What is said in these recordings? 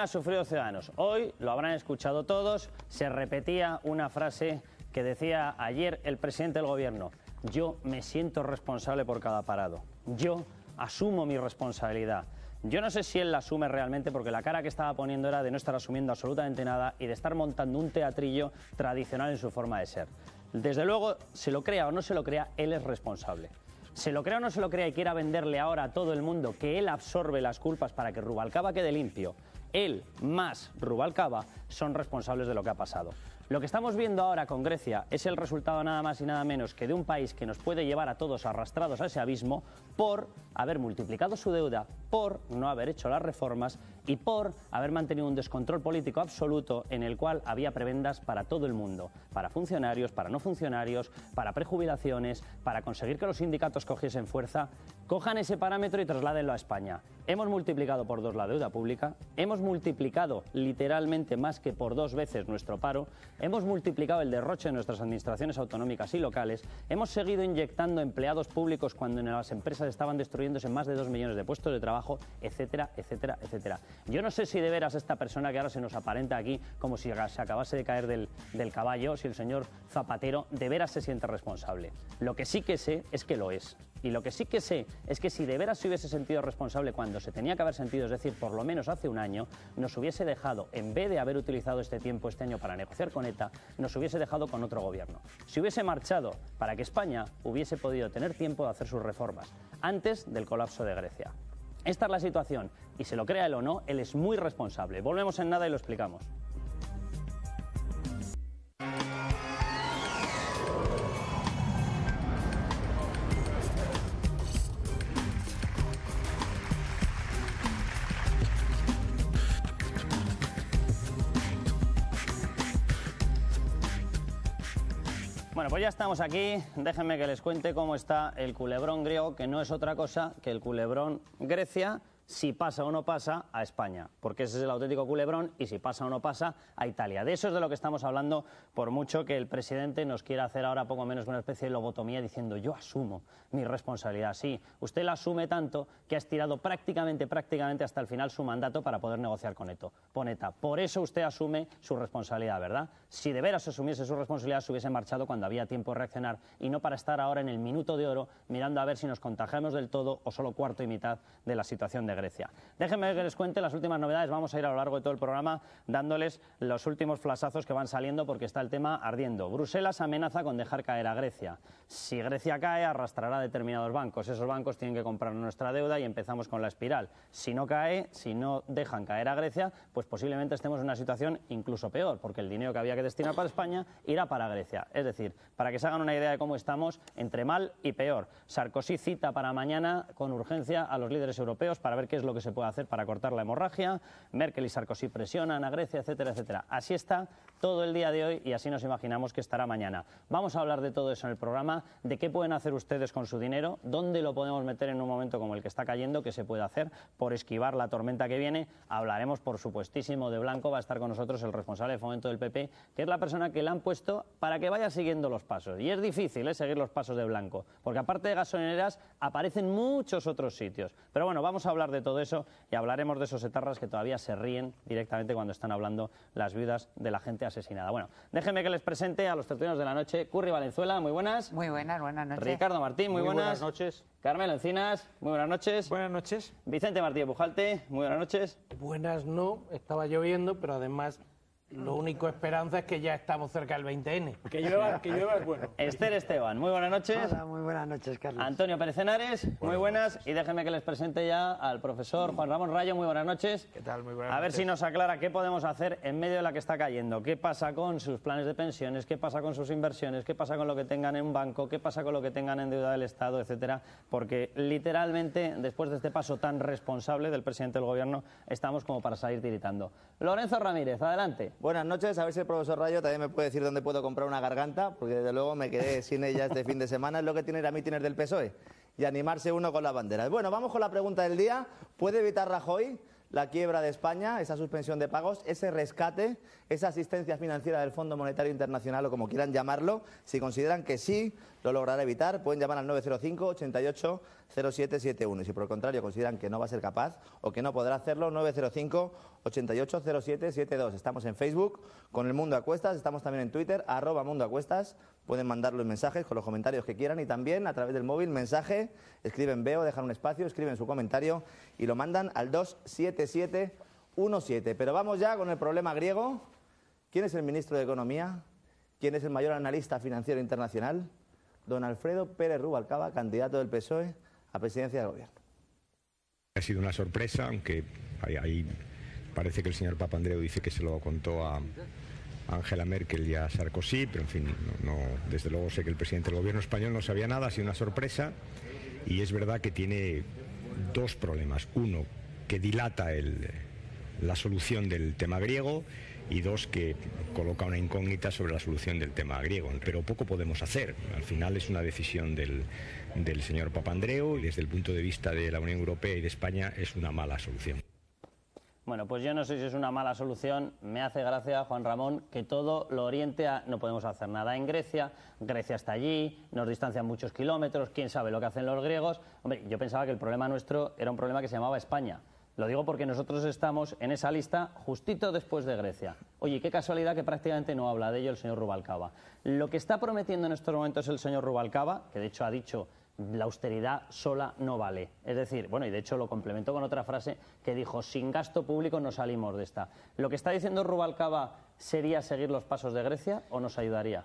ha sufrido Ciudadanos. Hoy, lo habrán escuchado todos, se repetía una frase que decía ayer el presidente del gobierno: yo me siento responsable por cada parado, yo asumo mi responsabilidad. Yo no sé si él la asume realmente, porque la cara que estaba poniendo era de no estar asumiendo absolutamente nada y de estar montando un teatrillo tradicional en su forma de ser. Desde luego, se lo crea o no se lo crea, él es responsable. Se lo crea o no se lo crea y quiera venderle ahora a todo el mundo que él absorbe las culpas para que Rubalcaba quede limpio, él más Rubalcaba son responsables de lo que ha pasado. Lo que estamos viendo ahora con Grecia es el resultado nada más y nada menos que de un país que nos puede llevar a todos arrastrados a ese abismo por haber multiplicado su deuda, por no haber hecho las reformas y por haber mantenido un descontrol político absoluto en el cual había prebendas para todo el mundo, para funcionarios, para no funcionarios, para prejubilaciones, para conseguir que los sindicatos cogiesen fuerza. Cojan ese parámetro y trasládenlo a España. Hemos multiplicado por 2 la deuda pública, hemos multiplicado literalmente más que por 2 veces nuestro paro, hemos multiplicado el derroche de nuestras administraciones autonómicas y locales, hemos seguido inyectando empleados públicos cuando en las empresas estaban destruyéndose más de 2 millones de puestos de trabajo, etcétera, etcétera, etcétera. Yo no sé si de veras esta persona que ahora se nos aparenta aquí como si se acabase de caer del caballo, si el señor Zapatero de veras se siente responsable. Lo que sí que sé es que lo es. Y lo que sí que sé es que si de veras se hubiese sentido responsable cuando se tenía que haber sentido, es decir, por lo menos hace un año, nos hubiese dejado, en vez de haber utilizado este tiempo este año para negociar con ETA, nos hubiese dejado con otro gobierno. Se hubiese marchado para que España hubiese podido tener tiempo de hacer sus reformas antes del colapso de Grecia. Esta es la situación y se lo crea él o no, él es muy responsable. Volvemos en nada y lo explicamos. Bueno, pues ya estamos aquí. Déjenme que les cuente cómo está el culebrón griego, que no es otra cosa que el culebrón Grecia, si pasa o no pasa a España, porque ese es el auténtico culebrón, y si pasa o no pasa a Italia. De eso es de lo que estamos hablando, por mucho que el presidente nos quiera hacer ahora poco menos que una especie de lobotomía diciendo yo asumo mi responsabilidad. Sí, usted la asume tanto que ha estirado prácticamente hasta el final su mandato para poder negociar con ETA. Por eso usted asume su responsabilidad, ¿verdad? Si de veras asumiese su responsabilidad, se hubiese marchado cuando había tiempo de reaccionar y no para estar ahora en el minuto de oro mirando a ver si nos contagiamos del todo o solo cuarto y mitad de la situación de Grecia. Déjenme que les cuente las últimas novedades. Vamos a ir a lo largo de todo el programa dándoles los últimos flasazos que van saliendo porque está el tema ardiendo. Bruselas amenaza con dejar caer a Grecia. Si Grecia cae, arrastrará a determinados bancos. Esos bancos tienen que comprar nuestra deuda y empezamos con la espiral. Si no cae, si no dejan caer a Grecia, pues posiblemente estemos en una situación incluso peor, porque el dinero que había que destinar para España irá para Grecia. Es decir, para que se hagan una idea de cómo estamos, entre mal y peor. Sarkozy cita para mañana con urgencia a los líderes europeos para ver qué es lo que se puede hacer para cortar la hemorragia. Merkel y Sarkozy presionan a Grecia, etcétera, etcétera. Así está todo el día de hoy y así nos imaginamos que estará mañana. Vamos a hablar de todo eso en el programa, de qué pueden hacer ustedes con su dinero, dónde lo podemos meter en un momento como el que está cayendo, qué se puede hacer por esquivar la tormenta que viene. Hablaremos, por supuestísimo, de Blanco. Va a estar con nosotros el responsable de fomento del PP, que es la persona que le han puesto para que vaya siguiendo los pasos. Y es difícil seguir los pasos de Blanco, porque aparte de gasolineras aparecen muchos otros sitios. Pero bueno, vamos a hablar de todo eso y hablaremos de esos etarras que todavía se ríen directamente cuando están hablando las viudas de la gente asesinada. Bueno, déjenme que les presente a los tertulianos de la noche. Curri Valenzuela, muy buenas. Muy buenas, buenas noches. Ricardo Martín, muy buenas. Buenas noches. Carmelo Encinas, muy buenas noches. Buenas noches. Vicente Martínez Pujalte, muy buenas noches. Buenas no, estaba lloviendo, pero además lo único esperanza es que ya estamos cerca del 20N. Que llueva es bueno. Esther Esteban, muy buenas noches. Hola, muy buenas noches, Carlos. Antonio Pérez Henares, muy buenas. Y déjenme que les presente ya al profesor Juan Ramón Rayo, muy buenas noches. ¿Qué tal? Muy buenas A ver noches. si nos aclara qué podemos hacer en medio de la que está cayendo. ¿Qué pasa con sus planes de pensiones? ¿Qué pasa con sus inversiones? ¿Qué pasa con lo que tengan en un banco? ¿Qué pasa con lo que tengan en deuda del Estado, etcétera? Porque literalmente, después de este paso tan responsable del presidente del Gobierno, estamos como para salir tiritando. Lorenzo Ramírez, adelante. Buenas noches, a ver si el profesor Rayo también me puede decir dónde puedo comprar una garganta, porque desde luego me quedé sin ella este fin de semana. Es lo que tiene ir a mítines del PSOE y animarse uno con las banderas. Bueno, vamos con la pregunta del día. ¿Puede evitar Rajoy la quiebra de España, esa suspensión de pagos, ese rescate, esa asistencia financiera del Fondo Monetario Internacional o como quieran llamarlo? Si consideran que sí, lo logrará evitar, pueden llamar al 905 88 0771. Y si por el contrario consideran que no va a ser capaz o que no podrá hacerlo, 905 880772. Estamos en Facebook con El Mundo a Cuestas, estamos también en Twitter, @Mundo a Cuestas. Pueden mandar los mensajes con los comentarios que quieran y también a través del móvil, mensaje, escriben veo, dejan un espacio, escriben su comentario y lo mandan al 27717. Pero vamos ya con el problema griego. ¿Quién es el ministro de Economía? ¿Quién es el mayor analista financiero internacional? Don Alfredo Pérez Rubalcaba, candidato del PSOE a presidencia del Gobierno. Ha sido una sorpresa, aunque ahí parece que el señor Papandreou dice que se lo contó a Angela Merkel y a Sarkozy, pero en fin, desde luego sé que el presidente del Gobierno español no sabía nada, ha sido una sorpresa y es verdad que tiene dos problemas. Uno, que dilata la solución del tema griego y dos, que coloca una incógnita sobre la solución del tema griego. Pero poco podemos hacer. Al final es una decisión del señor Papandreou y desde el punto de vista de la Unión Europea y de España es una mala solución. Bueno, pues yo no sé si es una mala solución. Me hace gracia, Juan Ramón, que todo lo oriente a no podemos hacer nada en Grecia. Grecia está allí, nos distancian muchos kilómetros, quién sabe lo que hacen los griegos. Hombre, yo pensaba que el problema nuestro era un problema que se llamaba España. Lo digo porque nosotros estamos en esa lista justito después de Grecia. Oye, qué casualidad que prácticamente no habla de ello el señor Rubalcaba. Lo que está prometiendo en estos momentos el señor Rubalcaba, que de hecho ha dicho la austeridad sola no vale. Es decir, bueno, y de hecho lo complementó con otra frase que dijo, sin gasto público no salimos de esta. ¿Lo que está diciendo Rubalcaba sería seguir los pasos de Grecia o nos ayudaría?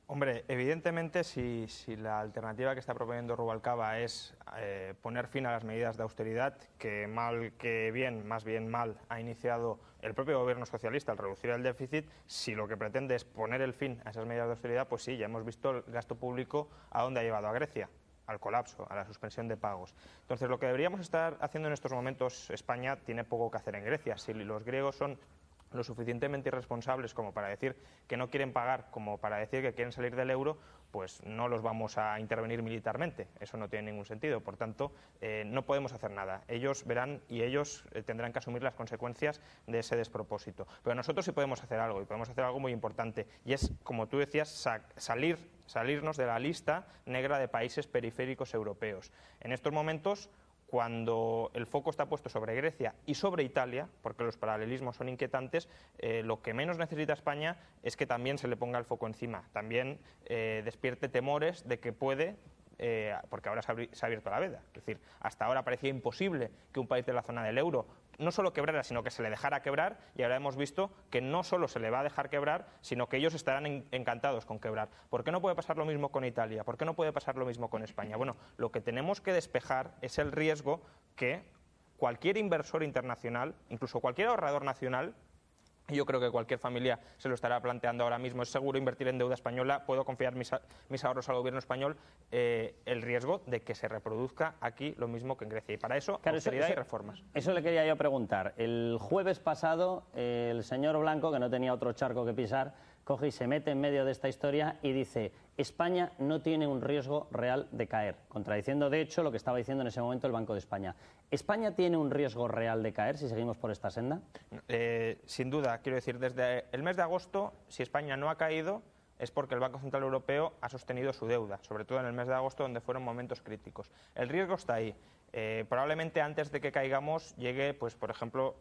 Hombre, evidentemente si la alternativa que está proponiendo Rubalcaba es poner fin a las medidas de austeridad, que mal que bien, más bien mal, ha iniciado el propio gobierno socialista al reducir el déficit, si lo que pretende es poner el fin a esas medidas de austeridad, pues sí, ya hemos visto el gasto público a dónde ha llevado a Grecia, al colapso, a la suspensión de pagos. Entonces, lo que deberíamos estar haciendo en estos momentos, España tiene poco que hacer en Grecia. Si los griegos son lo suficientemente irresponsables como para decir que no quieren pagar, como para decir que quieren salir del euro, pues no los vamos a intervenir militarmente. Eso no tiene ningún sentido. Por tanto, no podemos hacer nada. Ellos verán y ellos tendrán que asumir las consecuencias de ese despropósito. Pero nosotros sí podemos hacer algo, y podemos hacer algo muy importante, y es, como tú decías, salirnos de la lista negra de países periféricos europeos. En estos momentos, cuando el foco está puesto sobre Grecia y sobre Italia, porque los paralelismos son inquietantes, lo que menos necesita España es que también se le ponga el foco encima, también despierte temores de que puede, porque ahora se ha abierto la veda. Es decir, hasta ahora parecía imposible que un país de la zona del euro no solo quebrara, sino que se le dejara quebrar, y ahora hemos visto que no solo se le va a dejar quebrar, sino que ellos estarán encantados con quebrar. ¿Por qué no puede pasar lo mismo con Italia? ¿Por qué no puede pasar lo mismo con España? Bueno, lo que tenemos que despejar es el riesgo que cualquier inversor internacional, incluso cualquier ahorrador nacional, y yo creo que cualquier familia se lo estará planteando ahora mismo, es seguro invertir en deuda española, puedo confiar mis ahorros al gobierno español, el riesgo de que se reproduzca aquí lo mismo que en Grecia. Y para eso, claro, austeridad y reformas. Eso le quería yo preguntar. El jueves pasado, el señor Blanco, que no tenía otro charco que pisar, coge y se mete en medio de esta historia y dice: España no tiene un riesgo real de caer, contradiciendo de hecho lo que estaba diciendo en ese momento el Banco de España. ¿España tiene un riesgo real de caer si seguimos por esta senda? Sin duda, quiero decir, desde el mes de agosto, si España no ha caído, es porque el Banco Central Europeo ha sostenido su deuda, sobre todo en el mes de agosto, donde fueron momentos críticos. El riesgo está ahí. Probablemente antes de que caigamos llegue, pues, por ejemplo,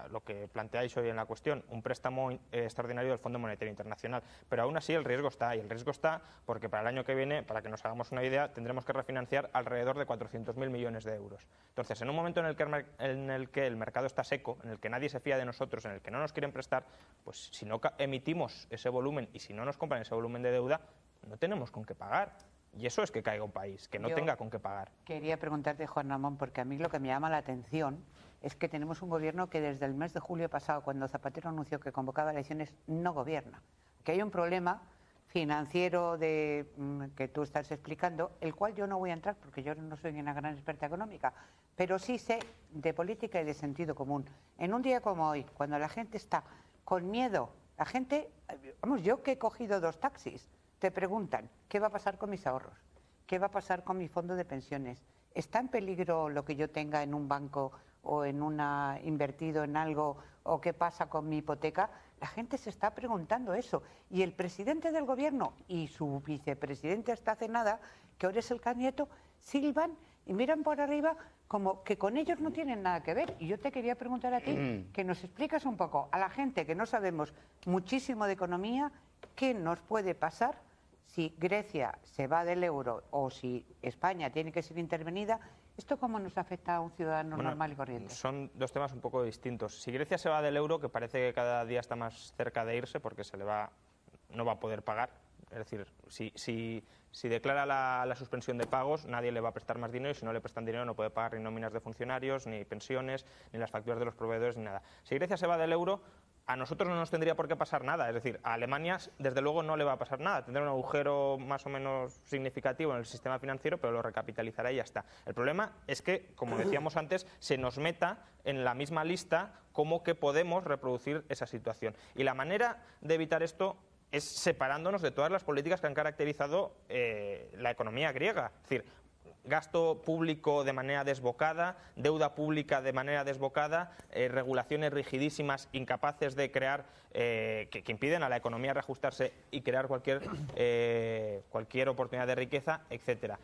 lo que planteáis hoy en la cuestión, un préstamo extraordinario del Fondo Monetario Internacional. Pero aún así el riesgo está, y el riesgo está porque para el año que viene, para que nos hagamos una idea, tendremos que refinanciar alrededor de 400.000 millones de euros. Entonces, en un momento en el que el mercado está seco, en el que nadie se fía de nosotros, en el que no nos quieren prestar, pues si no emitimos ese volumen y si no nos compran ese volumen de deuda, no tenemos con qué pagar. Y eso es que caiga un país, que no tenga con qué pagar. Quería preguntarte, Juan Ramón, porque a mí lo que me llama la atención es que tenemos un gobierno que desde el mes de julio pasado, cuando Zapatero anunció que convocaba elecciones, no gobierna. Que hay un problema financiero que tú estás explicando, el cual yo no voy a entrar porque yo no soy una gran experta económica, pero sí sé de política y de sentido común. En un día como hoy, cuando la gente está con miedo, la gente, vamos, yo que he cogido 2 taxis, te preguntan, ¿qué va a pasar con mis ahorros? ¿Qué va a pasar con mi fondo de pensiones? ¿Está en peligro lo que yo tenga en un banco o invertido en algo? ¿O qué pasa con mi hipoteca? La gente se está preguntando eso. Y el presidente del gobierno y su vicepresidente hasta hace nada, que ahora es el candidato, silban y miran por arriba como que con ellos no tienen nada que ver. Y yo te quería preguntar a ti, que nos explicas un poco a la gente que no sabemos muchísimo de economía, ¿qué nos puede pasar si Grecia se va del euro o si España tiene que ser intervenida? ¿Esto cómo nos afecta a un ciudadano normal y corriente? Son dos temas un poco distintos. Si Grecia se va del euro, que parece que cada día está más cerca de irse porque no va a poder pagar, es decir, si declara la suspensión de pagos, nadie le va a prestar más dinero, y si no le prestan dinero no puede pagar ni nóminas de funcionarios, ni pensiones, ni las facturas de los proveedores, ni nada. Si Grecia se va del euro, a nosotros no nos tendría por qué pasar nada, es decir, a Alemania desde luego no le va a pasar nada, tendrá un agujero más o menos significativo en el sistema financiero, pero lo recapitalizará y ya está. El problema es que, como decíamos antes, se nos meta en la misma lista como que podemos reproducir esa situación. Y la manera de evitar esto es separándonos de todas las políticas que han caracterizado la economía griega. Es decir, gasto público de manera desbocada, deuda pública de manera desbocada, regulaciones rigidísimas, incapaces de crear, que impiden a la economía reajustarse y crear cualquier oportunidad de riqueza, etcétera.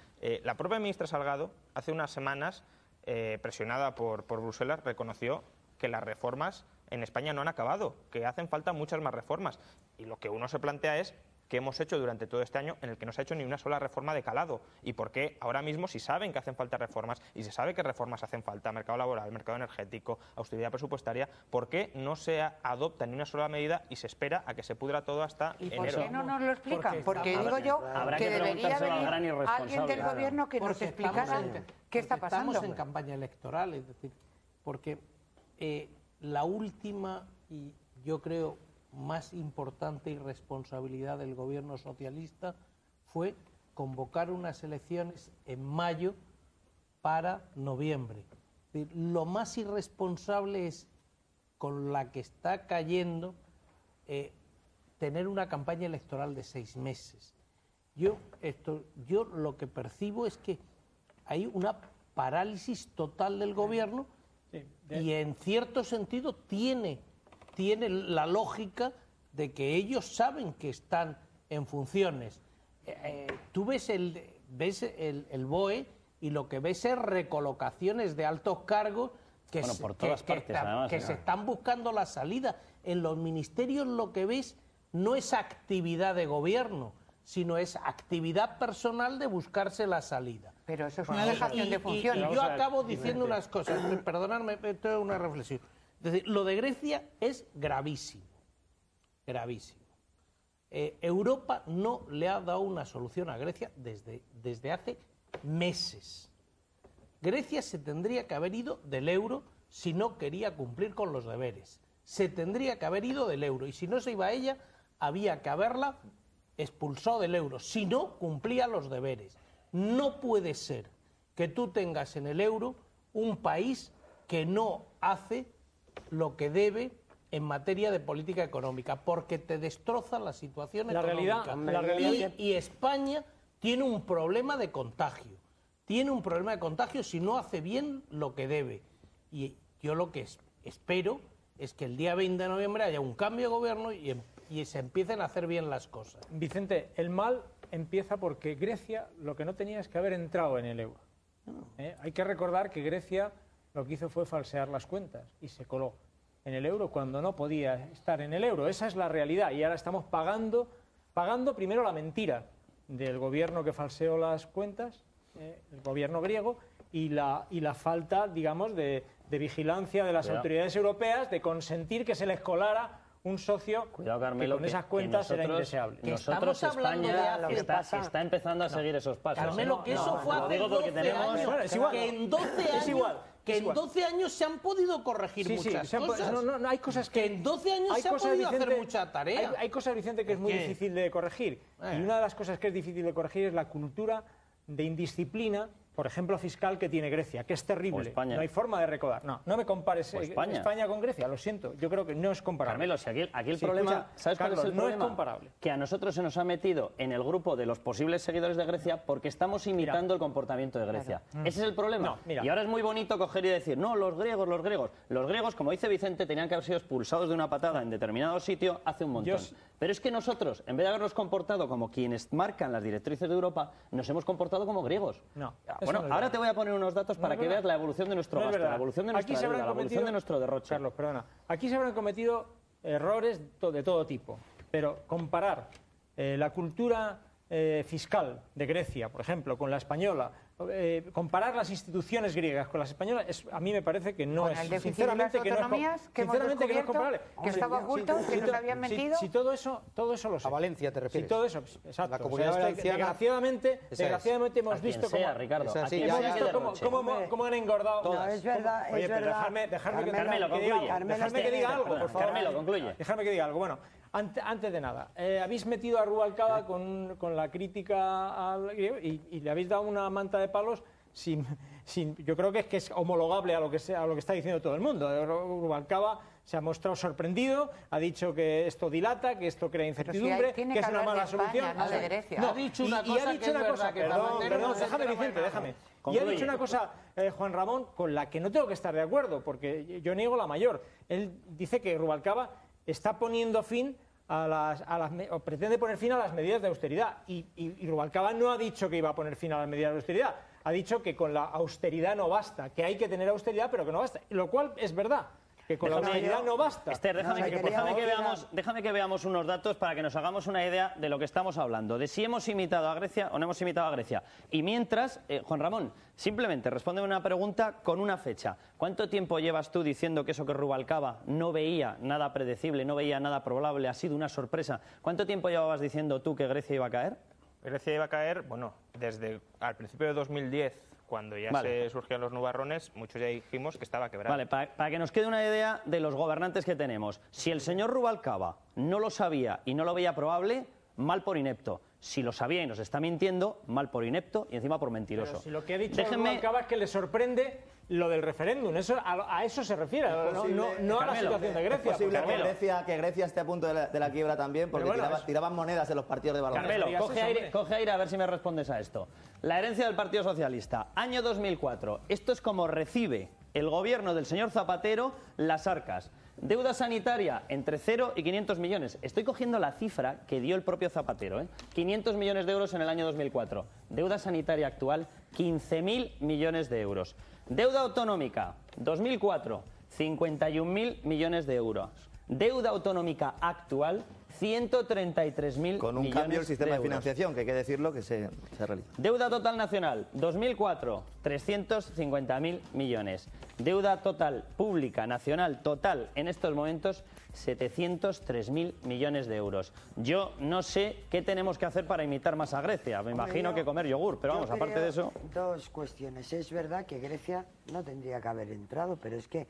La propia ministra Salgado, hace unas semanas, presionada por Bruselas, reconoció que las reformas en España no han acabado, que hacen falta muchas más reformas. Y lo que uno se plantea es qué hemos hecho durante todo este año en el que no se ha hecho ni una sola reforma de calado. Y por qué ahora mismo, si saben que hacen falta reformas y se sabe que reformas hacen falta, mercado laboral, mercado energético, austeridad presupuestaria, ¿por qué no se adopta ni una sola medida y se espera a que se pudra todo hasta enero? ¿Por qué no nos lo explican? Porque digo yo que debería venir alguien del gobierno que nos explicara qué está pasando. Estamos en campaña electoral, es decir, porque la última y yo creo más importante irresponsabilidad del gobierno socialista fue convocar unas elecciones en mayo para noviembre. Es decir, lo más irresponsable es, con la que está cayendo, tener una campaña electoral de 6 meses. Yo lo que percibo es que hay una parálisis total del gobierno y en cierto sentido tiene la lógica de que ellos saben que están en funciones. Tú ves el BOE y lo que ves es recolocaciones de altos cargos que se están buscando la salida. En los ministerios lo que ves no es actividad de gobierno, sino es actividad personal de buscarse la salida. Pero eso es una dejación de funciones. Y yo acabo diciendo unas cosas, perdonadme, esto es una reflexión. Es decir, lo de Grecia es gravísimo, gravísimo. Europa no le ha dado una solución a Grecia desde hace meses. Grecia se tendría que haber ido del euro si no quería cumplir con los deberes. Se tendría que haber ido del euro y si no se iba ella, había que haberla expulsado del euro, si no cumplía los deberes. No puede ser que tú tengas en el euro un país que no hace lo que debe en materia de política económica, porque te destroza la situación económica. La realidad y España tiene un problema de contagio. Tiene un problema de contagio si no hace bien lo que debe. Y yo lo que espero es que el día 20 de noviembre haya un cambio de gobierno y se empiecen a hacer bien las cosas. Vicente, el mal empieza porque Grecia lo que no tenía es que haber entrado en el euro. Hay que recordar que Grecia lo que hizo fue falsear las cuentas y se coló en el euro cuando no podía estar en el euro. Esa es la realidad y ahora estamos pagando primero la mentira del gobierno que falseó las cuentas, el gobierno griego, y la falta, digamos, de vigilancia de las autoridades europeas, de consentir que se les colara un socio Carmelo, que con esas cuentas era indeseable. Nosotros, España, está empezando a seguir esos pasos. Carmelo, que eso fue hace 12 años, que en 12 años... Que en 12 años se han podido corregir muchas cosas. No, hay cosas que en 12 años se ha podido hacer mucha tarea. Hay cosas, Vicente, que es muy difícil de corregir. Y una de las cosas que es difícil de corregir es la cultura de indisciplina, por ejemplo, fiscal que tiene Grecia, que es terrible. No hay forma de recaudar. No me compares España con Grecia, lo siento. Yo creo que no es comparable. Carmelo, si aquí el problema, ¿sabes cuál es el problema? No es comparable. Que a nosotros se nos ha metido en el grupo de los posibles seguidores de Grecia porque estamos imitando el comportamiento de Grecia. Ese es el problema. Y ahora es muy bonito coger y decir, no, los griegos. Los griegos, como dice Vicente, tenían que haber sido expulsados de una patada en determinado sitio hace un montón. Pero es que nosotros, en vez de habernos comportado como quienes marcan las directrices de Europa, nos hemos comportado como griegos. No. Bueno, no ahora te voy a poner unos datos para que veas la evolución de nuestro gasto, la evolución de nuestra deuda, la evolución de nuestro derroche. Carlos, perdona. Aquí se habrán cometido errores de todo tipo, pero comparar la cultura fiscal de Grecia, por ejemplo, con la española, comparar las instituciones griegas con las españolas, a mí me parece que no es, sinceramente, que no es comparable. Que estaba oculto, que nos habían metido. Si todo eso lo sé. A Valencia te refieres. Si todo eso, exacto. La Comunidad Valenciana. Desgraciadamente hemos visto cómo han engordado. No, es verdad, Oye, es pero verdad. dejadme que diga algo, por favor. Carmelo, concluye. Dejadme que diga algo. Bueno, antes de nada, habéis metido a Rubalcaba con la crítica al griego y le habéis dado una manta de palos sin yo creo que es homologable a lo que está diciendo todo el mundo. Rubalcaba se ha mostrado sorprendido, ha dicho que esto dilata, que esto crea incertidumbre, que es una mala solución. No de Grecia. No, ha dicho una cosa, perdón, déjame, Vicente, déjame. Y ha dicho una cosa, Juan Ramón, con la que no tengo que estar de acuerdo, porque yo niego la mayor. Él dice que Rubalcaba está poniendo fin o pretende poner fin a las medidas de austeridad. Y Rubalcaba no ha dicho que iba a poner fin a las medidas de austeridad. Ha dicho que con la austeridad no basta, que hay que tener austeridad, pero que no basta. Lo cual es verdad. Que con la austeridad no basta. Esther, déjame que veamos unos datos para que nos hagamos una idea de lo que estamos hablando, de si hemos imitado a Grecia o no hemos imitado a Grecia. Y mientras, Juan Ramón, simplemente respóndeme una pregunta con una fecha. ¿Cuánto tiempo llevas tú diciendo que eso que Rubalcaba no veía nada predecible, no veía nada probable, ha sido una sorpresa? ¿Cuánto tiempo llevabas diciendo tú que Grecia iba a caer? Grecia iba a caer, bueno, desde al principio de 2010, cuando ya se surgieron los nubarrones, muchos ya dijimos que estaba quebrada. Vale, para que nos quede una idea de los gobernantes que tenemos. Si el señor Rubalcaba no lo sabía y no lo veía probable, mal por inepto. Si lo sabía y nos está mintiendo, mal por inepto y encima por mentiroso. Pero si lo que ha dicho Rubalcaba es que le sorprende lo del referéndum, a eso se refiere, no a la situación de Grecia. Es posible que Grecia esté a punto de la quiebra también, porque tiraban monedas en los partidos de baloncesto. Carmelo, coge aire a ver si me respondes a esto. La herencia del Partido Socialista, año 2004. Esto es como recibe el gobierno del señor Zapatero las arcas. Deuda sanitaria entre 0 y 500 millones. Estoy cogiendo la cifra que dio el propio Zapatero. 500 millones de euros en el año 2004. Deuda sanitaria actual, 15.000 millones de euros. Deuda autonómica, 2004, 51.000 millones de euros. Deuda autonómica actual, 133.000 millones con un cambio del sistema de financiación, que hay que decirlo, que se realiza. Deuda total nacional, 2004, 350.000 millones. Deuda total pública nacional total en estos momentos, 703.000 millones de euros. Yo no sé qué tenemos que hacer para imitar más a Grecia. Me imagino que comer yogur, pero vamos, aparte de eso... Dos cuestiones. Es verdad que Grecia no tendría que haber entrado, pero es que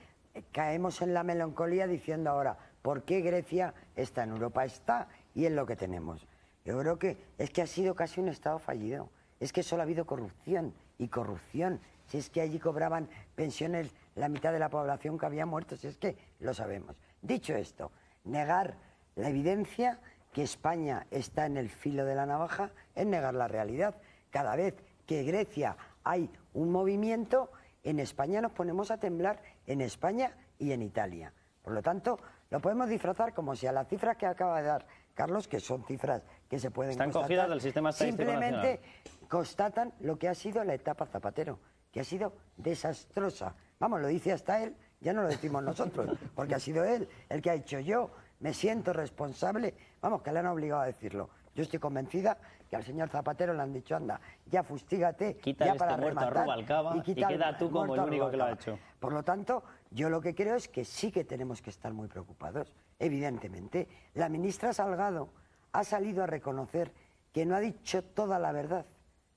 caemos en la melancolía diciendo ahora, ¿por qué Grecia está en Europa? Está y es lo que tenemos. Yo creo que es que ha sido casi un Estado fallido. Es que solo ha habido corrupción y corrupción. Si es que allí cobraban pensiones la mitad de la población que había muerto, si es que lo sabemos. Dicho esto, negar la evidencia que España está en el filo de la navaja es negar la realidad. Cada vez que en Grecia hay un movimiento, en España nos ponemos a temblar, en España y en Italia. Por lo tanto, lo podemos disfrazar como si a las cifras que acaba de dar Carlos, que son cifras que se pueden constatar, cogidas del sistema estadístico simplemente constatan lo que ha sido la etapa Zapatero, que ha sido desastrosa. Vamos, lo dice hasta él, ya no lo decimos nosotros, porque ha sido él el que ha dicho yo me siento responsable, vamos, que le han obligado a decirlo. Yo estoy convencida que al señor Zapatero le han dicho, anda, ya fustígate, ya para rematar, a Rubalcaba, y queda tú como el único que lo ha hecho. Por lo tanto, yo lo que creo es que sí que tenemos que estar muy preocupados, evidentemente. La ministra Salgado ha salido a reconocer que no ha dicho toda la verdad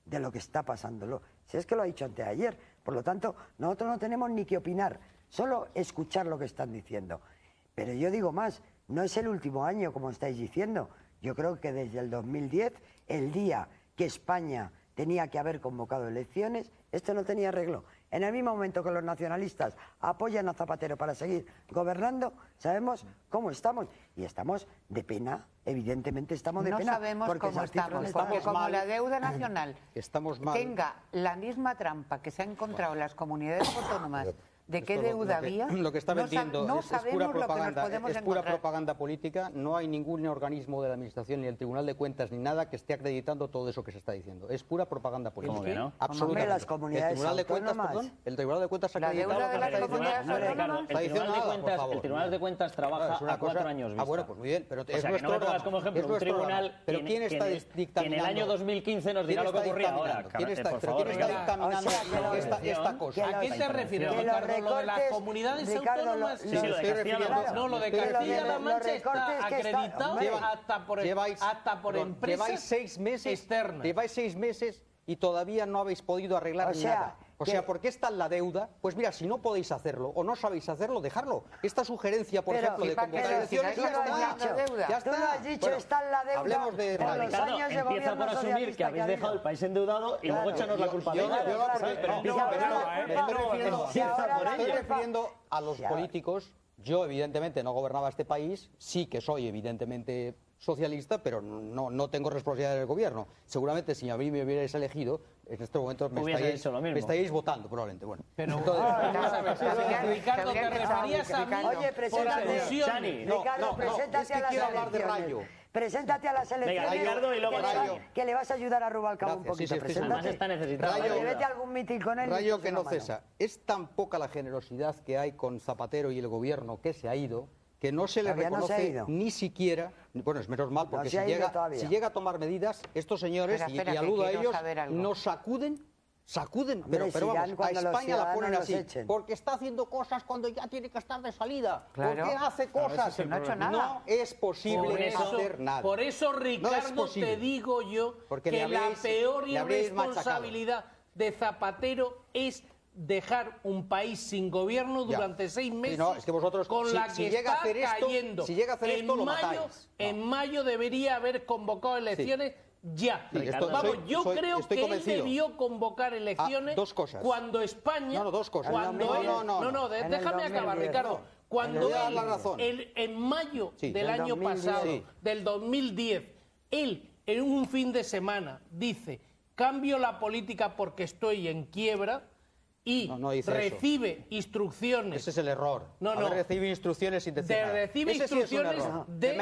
de lo que está pasándolo. Si es que lo ha dicho anteayer. Por lo tanto, nosotros no tenemos ni que opinar, solo escuchar lo que están diciendo. Pero yo digo más, no es el último año, como estáis diciendo. Yo creo que desde el 2010, el día que España tenía que haber convocado elecciones, esto no tenía arreglo. En el mismo momento que los nacionalistas apoyan a Zapatero para seguir gobernando, sabemos cómo estamos. Y estamos de pena, evidentemente estamos de pena. No sabemos cómo estamos, porque como la deuda nacional estamos mal, tenga la misma trampa que se ha encontrado en las comunidades autónomas ¿De qué Esto deuda lo que- había? Lo que está No vendiendo no es pura sabemos lo que nos propaganda, podemos es pura encontrar. propaganda política. No hay ningún organismo de la Administración, ni el Tribunal de Cuentas, ni nada que esté acreditando todo eso que se está diciendo. Es pura propaganda política. ¿Cómo que no? Absolutamente. Hombre, las comunidades el Tribunal de Cuentas, autónomas. perdón, el Tribunal de Cuentas ha La acreditado deuda de lo que las está diciendo. comunidades No, Ricardo, autónomas. el Está diciendo Tribunal de nada, por Cuentas, favor. el Tribunal de Cuentas trabaja Es una a 4 cosa- años vista. bueno, pues muy bien, pero O sea, es que nuestro no me pongas órgano, como ejemplo es un nuestro tribunal órgano. Pero ¿quién está que en el dictaminando? año 2015 nos dirá ¿Quién lo que está ocurría ahora. dictaminando? ¿Quién está, Por pero favor, quién está venga. dictaminando O sea, que esta cosa? ¿A qué te refieres, que los Ricardo? ¿Lo de las recortes, comunidades Ricardo, autónomas? Sí, sí, lo de estoy Castilla-La refiriendo- Mancha. No, lo de Estoy Castilla-La los Mancha recortes está que acreditado hasta por perdón, empresas lleváis 6 meses, externas. lleváis 6 meses y todavía no habéis podido arreglar O sea, nada. O que- sea, ¿por qué está la deuda? Pues mira, si no podéis hacerlo o no sabéis hacerlo, dejarlo. Esta sugerencia, por Pero, ejemplo, de ¿y para qué convocar decir? elecciones, Tú ya lo has está. dicho, deuda. Ya Tú lo está. has dicho, Bueno, está en la deuda hablemos de por los Ricardo, años de empieza gobierno por asumir que socialista habéis ha dejado el habido. país endeudado y luego Claro. échanos la culpa de ello. Yo claro, ¿sabes? Pero claro. empieza Y por ahora ello. la culpa- me estoy refiriendo- y ahora me la estoy culpa- refiriendo a los Sí, ahora- políticos. Yo, evidentemente, no gobernaba este país. Sí que soy, evidentemente, socialista, pero no tengo responsabilidad del gobierno. Seguramente, si a mí me hubierais elegido, en estos momentos me Hubiese dicho lo mismo. estaríais votando, probablemente. Bueno, Pero, entonces- vamos a ver, Ricardo, ¿te referías a mí? Oye, por preséntate. alusión? Chani. No, Ricardo, no, preséntate es que a las quiero hablar de elecciones. Rayo. Preséntate a las elecciones. Ricardo, y luego que le va- Rayo. que le vas a ayudar a Rubalcaba un Gracias, sí, poquito. sí, estoy Preséntate. Además está necesitado. Rayo- Oye, vete a algún mitin con él. y Rayo échate que no una mano. cesa. Es tan poca la generosidad que hay con Zapatero y el gobierno que se ha ido, que no se le Todavía no se ha reconoce ido. ni siquiera, bueno, es menos mal, No porque se ha ido si todavía. llega a tomar medidas, estos señores, Espera, y espera, que aludo a quiero ellos, saber algo. nos sacuden, Hombre, pero si vamos, ya a cuando los España la ponen ciudadanos así, los echen. porque está haciendo cosas cuando ya tiene que estar de salida. Claro. ¿Por qué hace cosas? No ha hecho nada. No es posible hacer nada. Por eso, Ricardo, posible. te digo yo Porque que le la habréis- peor le habréis irresponsabilidad de Zapatero es dejar un país sin gobierno Ya. durante 6 Sí, meses no, es que vosotros, con si- la que si llega a está hacer esto- cayendo. si llega a hacer esto, lo matáis. No. En mayo debería haber convocado elecciones ya. Sí, esto- Vamos, soy- yo soy- creo estoy que él convencido. debió convocar elecciones dos cosas. cuando España... No, dos cosas. Cuando No, él- no, no, no. En el déjame acabar, 2010, Ricardo. no. Cuando Voy a dar él, la razón. en mayo Sí. del Del año 2010. pasado, Sí. del 2010, él en un fin de semana dice, cambio la política porque estoy en quiebra y No dice recibe instrucciones. Ese es el error. No, no. Haber recibido instrucciones sin decir nada. Recibe Ese sí es un instrucciones error. de